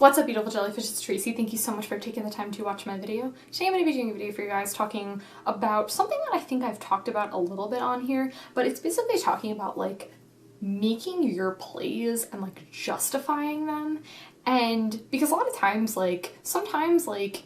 What's up, beautiful jellyfish? It's Tracy. Thank you so much for taking the time to watch my video. Today I'm going to be doing a video for you guys talking about something that I think I've talked about a little bit on here, but it's basically talking about like making your plays and like justifying them. And because a lot of times, like sometimes like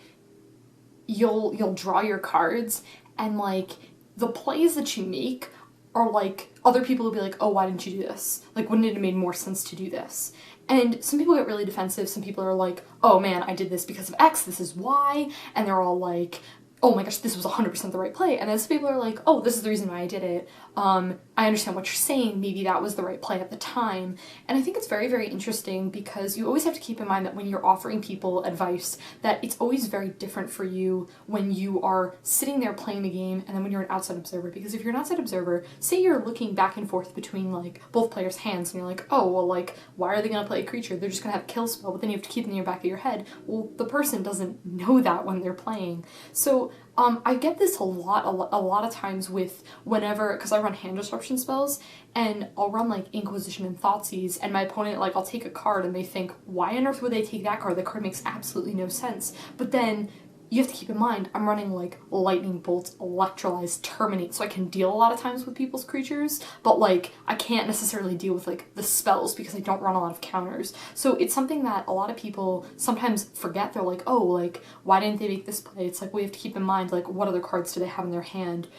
you'll draw your cards and like the plays that you make are like other people will be like, oh, why didn't you do this? Like, wouldn't it have made more sense to do this? And some people get really defensive. Some people are like, oh man, I did this because of X, this is Y. And they're all like, oh my gosh, this was 100% the right play. And then some people are like, oh, this is the reason why I did it. I understand what you're saying. Maybe that was the right play at the time. And I think it's very, very interesting because you always have to keep in mind that when you're offering people advice, that it's always very different for you when you are sitting there playing the game and then when you're an outside observer. Because if you're an outside observer, say you're looking back and forth between like both players' hands and you're like, oh, well, like, why are they going to play a creature? They're just going to have a kill spell, but then you have to keep it in your back of your head. Well, the person doesn't know that when they're playing. So I get this a lot of times with whenever, because I run hand disruption spells, and I'll run like Inquisition and Thoughtseize, and my opponent, like, I'll take a card and they think, why on earth would they take that card? The card makes absolutely no sense. But then you have to keep in mind, I'm running like Lightning Bolt, Electrolyze, Terminate, so I can deal a lot of times with people's creatures, but like I can't necessarily deal with like the spells because I don't run a lot of counters. So it's something that a lot of people sometimes forget. They're like, oh, like, why didn't they make this play? It's like, we have to keep in mind, like, what other cards do they have in their hand?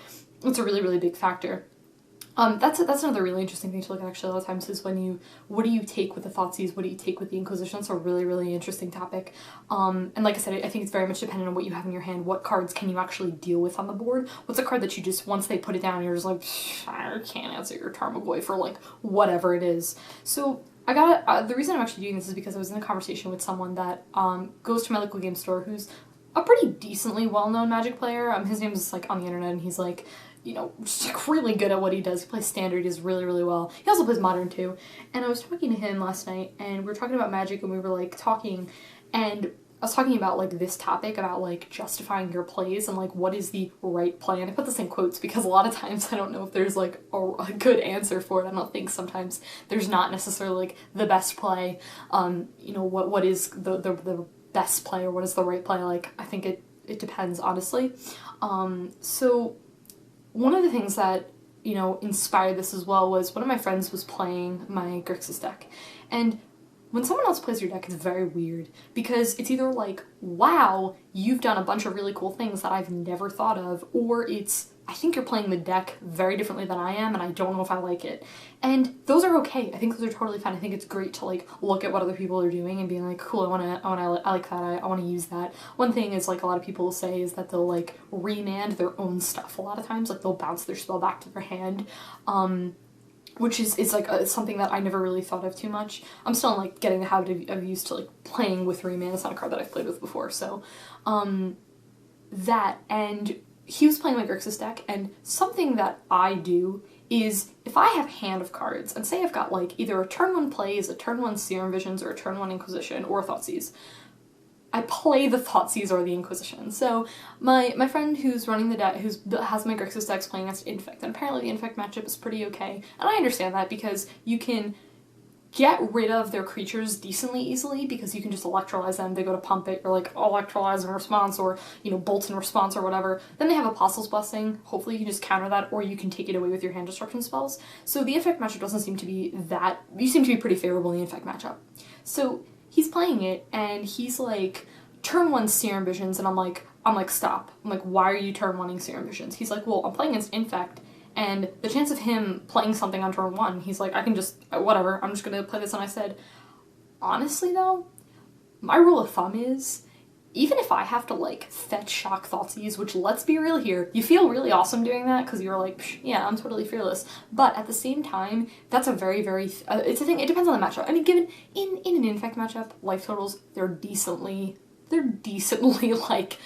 It's a really, really big factor. That's another really interesting thing to look at actually a lot of times is when what do you take with the Thoughtseize, what do you take with the Inquisition? It's a really, really interesting topic. And like I said, I think it's very much dependent on what you have in your hand, what cards can you actually deal with on the board, what's a card that you just, once they put it down, you're just like, I can't answer your Tarmogoyf for like whatever it is. So I got, the reason I'm actually doing this is because I was in a conversation with someone that goes to my local game store who's a pretty decently well-known Magic player. His name is like on the internet and he's like, you know, just like really good at what he does. He plays Standard, he does really, really well. He also plays Modern too. And I was talking to him last night and we were talking about Magic and we were like talking and I was talking about like this topic about like justifying your plays and like what is the right play. And I put this in quotes because a lot of times I don't know if there's like a good answer for it. I don't think sometimes there's not necessarily like the best play. You know, what is the best play or what is the right play? Like, I think it depends, honestly. So one of the things that, you know, inspired this as well was one of my friends was playing my Grixis deck. And when someone else plays your deck, it's very weird because it's either like, wow, you've done a bunch of really cool things that I've never thought of, or it's, I think you're playing the deck very differently than I am and I don't know if I like it. And those are okay. I think those are totally fine. I think it's great to like look at what other people are doing and being like, cool, I like that, I want to use that. One thing is like a lot of people will say is that they'll like remand their own stuff a lot of times, like they'll bounce their spell back to their hand. Which is like something that I never really thought of too much. I'm still in like getting the habit of used to like playing with remand. It's not a card that I've played with before, so that, and he was playing my Grixis deck, and something that I do is if I have hand of cards, and say I've got like either a turn 1 Plays, a turn 1 Serum Visions, or a turn 1 Inquisition, or a Thoughtseize, I play the Thoughtseize or the Inquisition. So my friend who's running the deck, who has my Grixis decks playing against Infect, and apparently the Infect matchup is pretty okay, and I understand that because you can get rid of their creatures decently easily because you can just electrolyze them. They go to pump it, you're like, electrolyze in response, or, you know, bolt in response or whatever. Then they have Apostle's Blessing. Hopefully you can just counter that, or you can take it away with your hand disruption spells. So the Infect matchup doesn't seem to be that, you seem to be pretty favorable in the Infect matchup. So he's playing it and he's like, turn 1 Serum Visions, and I'm like, stop. I'm like, why are you turn 1ing Serum Visions? He's like, well, I'm playing against Infect, and the chance of him playing something on turn 1, he's like, I can just, whatever, I'm just gonna play this. And I said, honestly though, my rule of thumb is, even if I have to like fetch shock Thoughtseize, which, let's be real here, you feel really awesome doing that because you're like, yeah, I'm totally fearless. But at the same time, that's a very, very, it's a thing, it depends on the matchup. I mean, given, in an Infect matchup, life totals, they're decently like,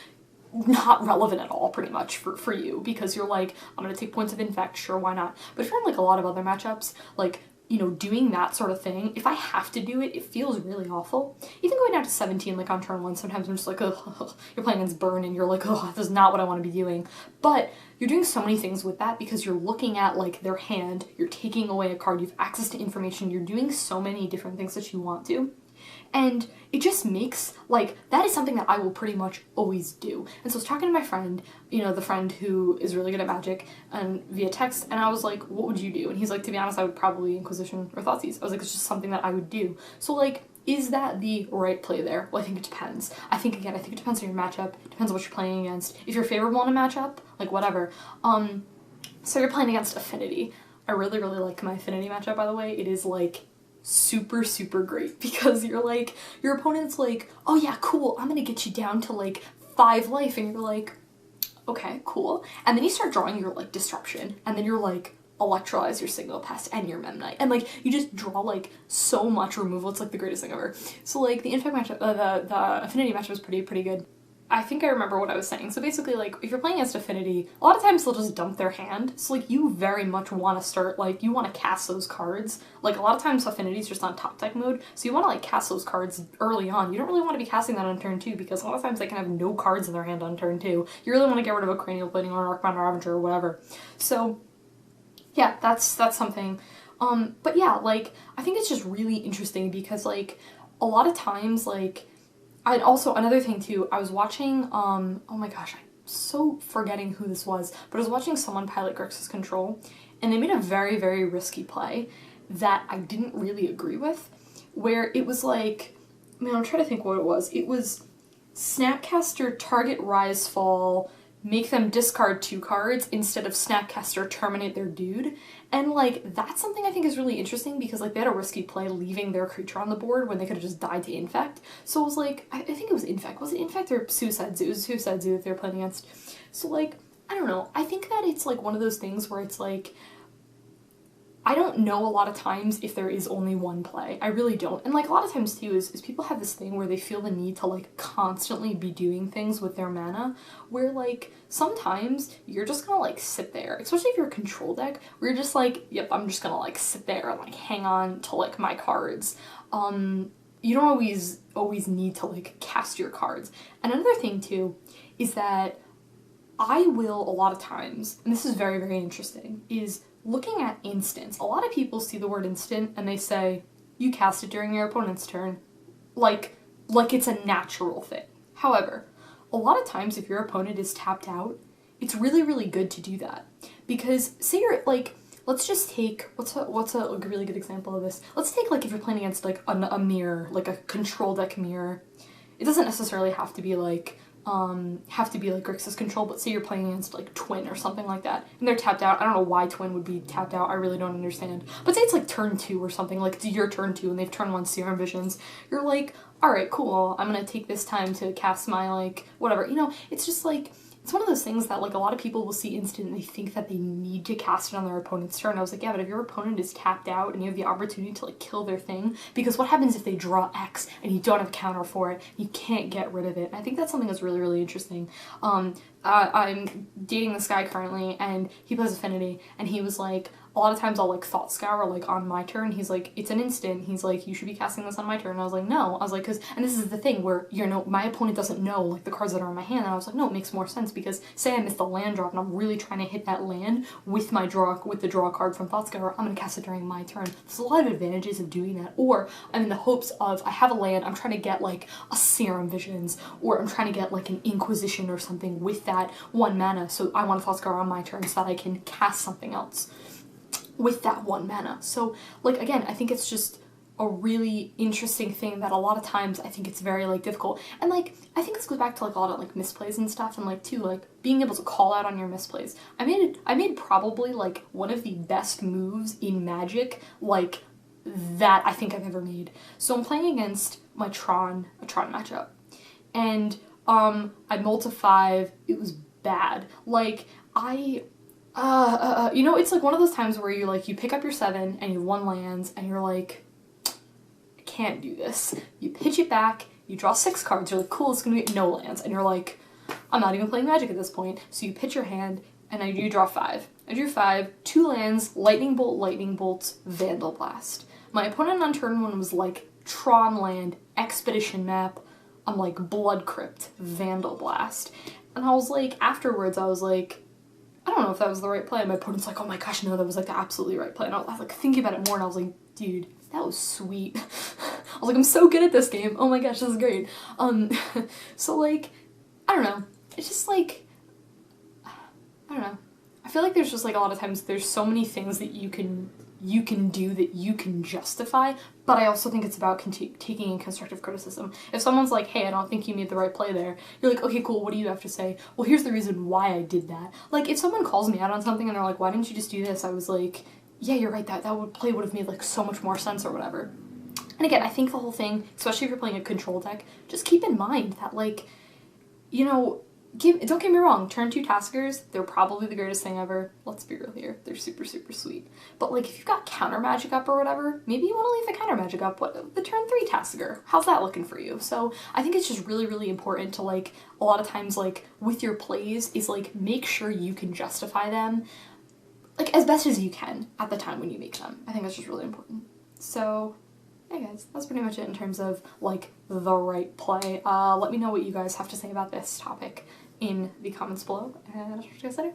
not relevant at all, pretty much, for you, because you're like, I'm gonna take points of Infect, sure, why not? But if you're in like a lot of other matchups, like, you know, doing that sort of thing, if I have to do it, it feels really awful. Even going down to 17, like on turn 1, sometimes I'm just like, oh, you're playing against Burn and you're like, oh, this is not what I want to be doing. But you're doing so many things with that because you're looking at like their hand, you're taking away a card, you have access to information, you're doing so many different things that you want to. And it just makes, like, that is something that I will pretty much always do. And so I was talking to my friend, you know, the friend who is really good at Magic, and via text, and I was like, what would you do? And he's like, to be honest, I would probably Inquisition or Thoughtseize. I was like, it's just something that I would do. So, like, is that the right play there? Well, I think it depends. I think it depends on your matchup. It depends on what you're playing against. If you're favorable in a matchup, like, whatever. So you're playing against Affinity. I really, really like my Affinity matchup, by the way. It is, like, super, super great because you're like, your opponent's like, oh yeah, cool, I'm gonna get you down to, like, 5 life, and you're like, okay, cool. And then you start drawing your, like, Disruption, and then you're like, electrolyze your Signal Pest and your Memnite, and, like, you just draw, like, so much removal. It's, like, the greatest thing ever. So, like, the Infect matchup, the Affinity matchup is pretty good. I think I remember what I was saying. So basically, like, if you're playing against Affinity, a lot of times they'll just dump their hand. So, like, you very much want to start, like, you want to cast those cards. Like, a lot of times Affinity's just on top deck mode, so you want to, like, cast those cards early on. You don't really want to be casting that on turn 2, because a lot of times they can have no cards in their hand on turn 2. You really want to get rid of a Cranial Plating or an Arcbound Ravager or whatever. So, yeah, that's something. But yeah, like, I think it's just really interesting because, like, a lot of times, like, I'd also, another thing too, I was watching, oh my gosh, I'm so forgetting who this was, but I was watching someone pilot Grixis Control, and they made a very, very risky play that I didn't really agree with, where it was like, man, I'm trying to think what it was. It was Snapcaster, target Rise Fall, make them discard 2 cards instead of Snapcaster, terminate their dude. And, like, that's something I think is really interesting because, like, they had a risky play leaving their creature on the board when they could have just died to Infect. So it was like, I think it was Infect. Was it Infect or Suicide Zoo? It was Suicide Zoo that they were playing against. So, like, I don't know. I think that it's, like, one of those things where it's, like, I don't know a lot of times if there is only one play. I really don't. And, like, a lot of times, too, is people have this thing where they feel the need to, like, constantly be doing things with their mana, where, like, sometimes you're just gonna, like, sit there, especially if you're a control deck, where you're just like, yep, I'm just gonna, like, sit there and, like, hang on to, like, my cards. You don't always need to, like, cast your cards. And another thing, too, is that I will, a lot of times, and this is very, very interesting, is looking at instants. A lot of people see the word instant and they say, you cast it during your opponent's turn. Like it's a natural thing. However, a lot of times if your opponent is tapped out, it's really, really good to do that. Because say you're, like, let's just take, what's a really good example of this? Let's take, like, if you're playing against, like, a mirror, like a control deck mirror. It doesn't necessarily have to be, like, Grixis Control, but say you're playing against, like, Twin or something like that, and they're tapped out. I don't know why Twin would be tapped out, I really don't understand. But say it's, like, turn 2 or something, like, it's your turn 2, and they've turn 1 Serum Visions. You're like, alright, cool, I'm gonna take this time to cast my, like, whatever. You know, it's just, like, it's one of those things that, like, a lot of people will see instant and they think that they need to cast it on their opponent's turn. I was like, yeah, but if your opponent is tapped out and you have the opportunity to, like, kill their thing, because what happens if they draw X and you don't have a counter for it, you can't get rid of it. And I think that's something that's really, really interesting. I'm dating this guy currently, and he plays Affinity, and he was like, a lot of times I'll, like, Thought Scour, like, on my turn. He's like, it's an instant. He's like, you should be casting this on my turn. And I was like, no. I was like, and this is the thing where, you know, my opponent doesn't know, like, the cards that are in my hand. And I was like, no, it makes more sense because say I missed the land drop and I'm really trying to hit that land with the draw card from Thought Scour, I'm gonna cast it during my turn. There's a lot of advantages of doing that. Or I'm in the hopes of, I have a land, I'm trying to get, like, a Serum Visions, or I'm trying to get, like, an Inquisition or something with that 1 mana, so I want to Thought Scour on my turn so that I can cast something else with that 1 mana. So, like, again, I think it's just a really interesting thing that a lot of times I think it's very, like, difficult. And, like, I think this goes back to, like, a lot of, like, misplays and stuff, and, like, too, like, being able to call out on your misplays. I made probably, like, one of the best moves in Magic, like, that I think I've ever made. So I'm playing against my a Tron matchup, and I mulled to 5, it was bad. Like, you know, it's like one of those times where you, like, you pick up your 7 and you have 1 lands and you're like, I can't do this. You pitch it back, you draw 6 cards, you're like, cool, it's gonna get no lands, and you're like, I'm not even playing Magic at this point. So you pitch your hand and you draw 5. I drew 5, 2 lands, Lightning Bolt, Vandal Blast. My opponent on turn 1 was like, Tron land, Expedition map, I'm like, Blood Crypt, Vandal Blast. And I was like, afterwards I was like, I don't know if that was the right play. And my opponent's like, oh my gosh, no, that was, like, the absolutely right play. And I was, like, thinking about it more, and I was like, dude, that was sweet. was like, I'm so good at this game. Oh my gosh, this is great. So like, I don't know. It's just like, I don't know. I feel like there's just like a lot of times there's so many things that you can do that you can justify, but I also think it's about taking in constructive criticism. If someone's like, hey, I don't think you made the right play there, you're like, okay, cool, what do you have to say? Well, here's the reason why I did that. Like, if someone calls me out on something and they're like, why didn't you just do this? I was like, yeah, you're right, that play would have made like so much more sense or whatever. And again, I think the whole thing, especially if you're playing a control deck, just keep in mind that, like, you know, don't get me wrong, turn 2 Taskers, they're probably the greatest thing ever. Let's be real here, they're super, super sweet. But like, if you've got counter magic up or whatever, maybe you want to leave the counter magic up. What, the turn 3 Tasker, how's that looking for you? So I think it's just really, really important to, like, a lot of times, like, with your plays, is like, make sure you can justify them, like, as best as you can at the time when you make them. I think that's just really important. So yeah guys, that's pretty much it in terms of, like, the right play. Let me know what you guys have to say about this topic in the comments below, and I'll talk to you guys later.